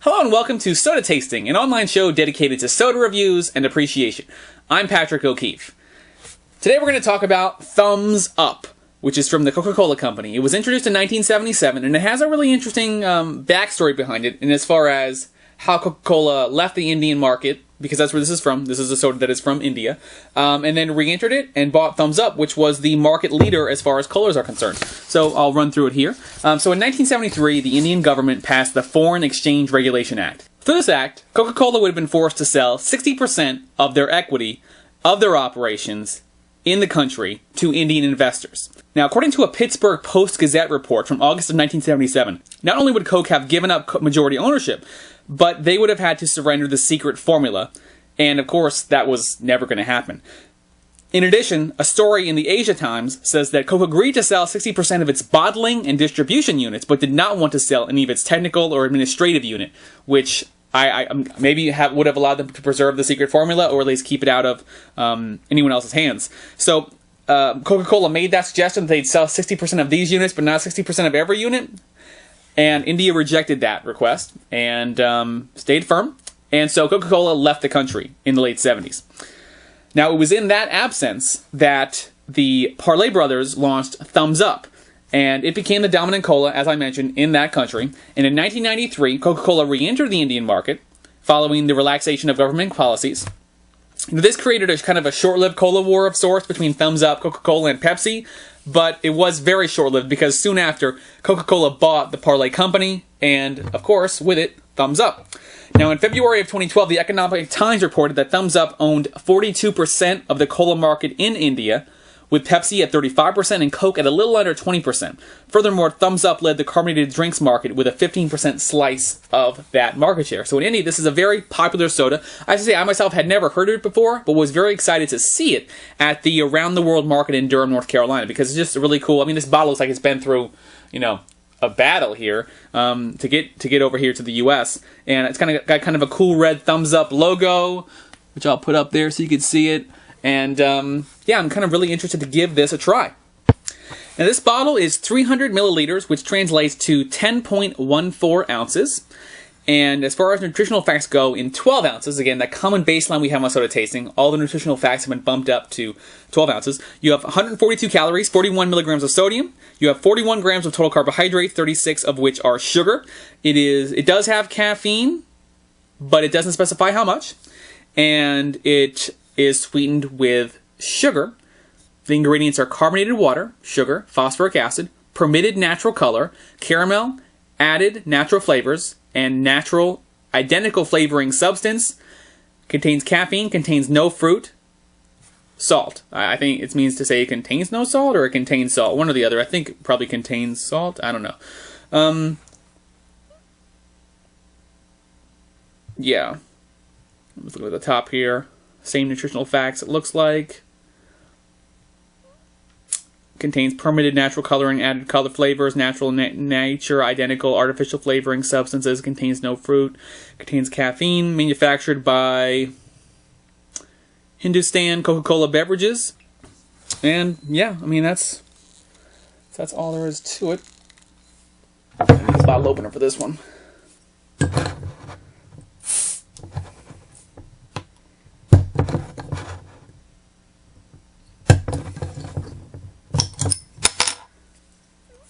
Hello and welcome to Soda Tasting, an online show dedicated to soda reviews and appreciation. I'm Patrick O'Keefe. Today we're going to talk about Thums Up, which is from the Coca-Cola company. It was introduced in 1977, and it has a really interesting backstory behind it, in as far as how Coca-Cola left the Indian market, because that's where this is from. This is a soda that is from India, and then re-entered it and bought Thums Up, which was the market leader as far as colas are concerned. So I'll run through it here. So in 1973, the Indian government passed the Foreign Exchange Regulation Act. Through this act, Coca-Cola would have been forced to sell 60% of their equity of their operations in the country to Indian investors. Now, according to a Pittsburgh Post-Gazette report from August of 1977, not only would Coke have given up majority ownership, but they would have had to surrender the secret formula, and of course, that was never going to happen. In addition, a story in the Asia Times says that Coke agreed to sell 60% of its bottling and distribution units, but did not want to sell any of its technical or administrative unit, which I maybe would have allowed them to preserve the secret formula, or at least keep it out of anyone else's hands. So Coca-Cola made that suggestion that they'd sell 60% of these units, but not 60% of every unit. And India rejected that request and stayed firm. And so Coca-Cola left the country in the late 70s. Now, it was in that absence that the Parle brothers launched Thums Up. And it became the dominant cola, as I mentioned, in that country. And in 1993, Coca-Cola re-entered the Indian market following the relaxation of government policies. This created a kind of a short-lived cola war of sorts between Thums Up, Coca-Cola, and Pepsi. But it was very short-lived because soon after, Coca-Cola bought the Parle company and, of course, with it, Thums Up. Now, in February of 2012, the Economic Times reported that Thums Up owned 42% of the cola market in India, with Pepsi at 35% and Coke at a little under 20%. Furthermore, Thums Up led the carbonated drinks market with a 15% slice of that market share. So in India, this is a very popular soda. I have to say, I myself had never heard of it before, but was very excited to see it at the Around the World market in Durham, North Carolina, because it's just really cool. I mean, this bottle looks like it's been through, a battle here to get over here to the U.S. And it's got kind of a cool red Thums Up logo, which I'll put up there so you can see it. And yeah, I'm kind of really interested to give this a try. Now, this bottle is 300 milliliters, which translates to 10.14 ounces. And as far as nutritional facts go, in 12 ounces, again, that common baseline we have on soda tasting, all the nutritional facts have been bumped up to 12 ounces. You have 142 calories, 41 milligrams of sodium. You have 41 grams of total carbohydrates, 36 of which are sugar. It does have caffeine, but it doesn't specify how much. And it is sweetened with sugar. The ingredients are carbonated water, sugar, phosphoric acid, permitted natural color, caramel, added natural flavors, and natural identical flavoring substance. Contains caffeine, contains no fruit, salt. I think it means to say it contains no salt or it contains salt. One or the other. I think it probably contains salt. I don't know. Yeah. Let's look at the top here. Same nutritional facts it looks like. Contains permitted natural coloring, added color flavors, natural nature, identical artificial flavoring substances. Contains no fruit. Contains caffeine. Manufactured by Hindustan Coca-Cola Beverages. And yeah, I mean that's all there is to it. I need a bottle opener for this one.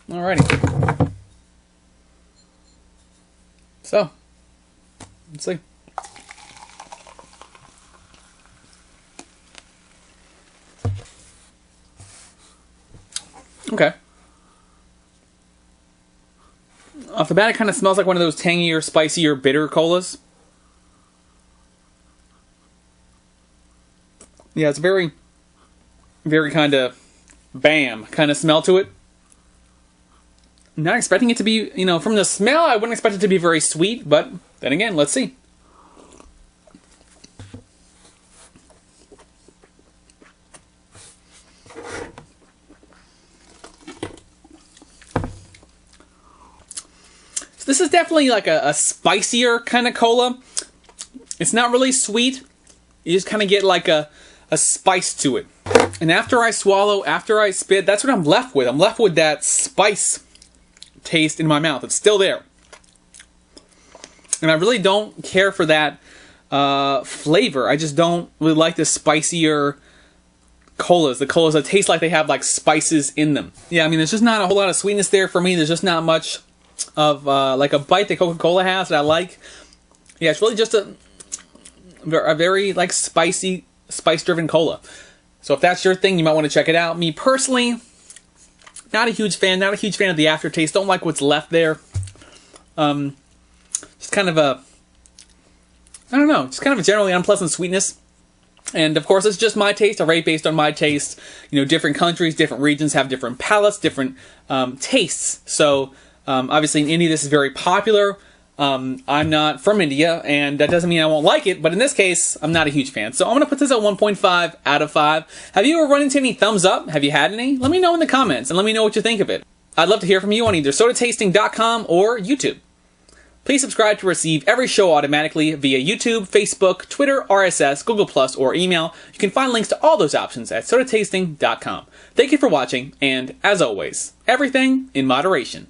Alrighty. So, let's see. Okay. Off the bat, it kind of smells like one of those tangier, spicier, bitter colas. Yeah, it's very, very kind of bam kind of smell to it. Not expecting it to be, from the smell, I wouldn't expect it to be very sweet, but then again, let's see. So this is definitely like a spicier kind of cola. It's not really sweet. You just kind of get like a spice to it. And after I swallow, after I spit, that's what I'm left with. I'm left with that spice taste in my mouth. It's still there. and I really don't care for that flavor. I just don't really like the spicier colas. The colas that taste like they have like spices in them. Yeah, I mean, there's just not a whole lot of sweetness there for me. There's just not much of like a bite that Coca-Cola has that I like. Yeah, it's really just a very like spicy, spice-driven cola. So if that's your thing, you might want to check it out. Me personally, not a huge fan. Not a huge fan of the aftertaste. Don't like what's left there. Just kind of a, I don't know, just kind of a generally unpleasant sweetness. And of course, it's just my taste. I rate based on my taste. You know, different countries, different regions have different palates, different tastes. So obviously in India, this is very popular. I'm not from India, and that doesn't mean I won't like it, but in this case, I'm not a huge fan. So I'm going to put this at 1.5 out of 5. Have you ever run into any thumbs up? Have you had any? Let me know in the comments, and let me know what you think of it. I'd love to hear from you on either sodatasting.com or YouTube. Please subscribe to receive every show automatically via YouTube, Facebook, Twitter, RSS, Google+, or email. You can find links to all those options at sodatasting.com. Thank you for watching, and as always, everything in moderation.